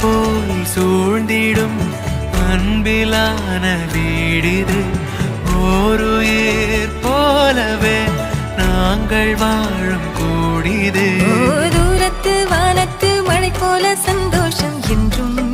போய் சூழ்ந்திடும் அன்பிலான வீடிது ஓருயிர் போலவே நாங்கள் வாழும் கூடிது தூரத்து வானத்து மழை போல சந்தோஷம் என்றும்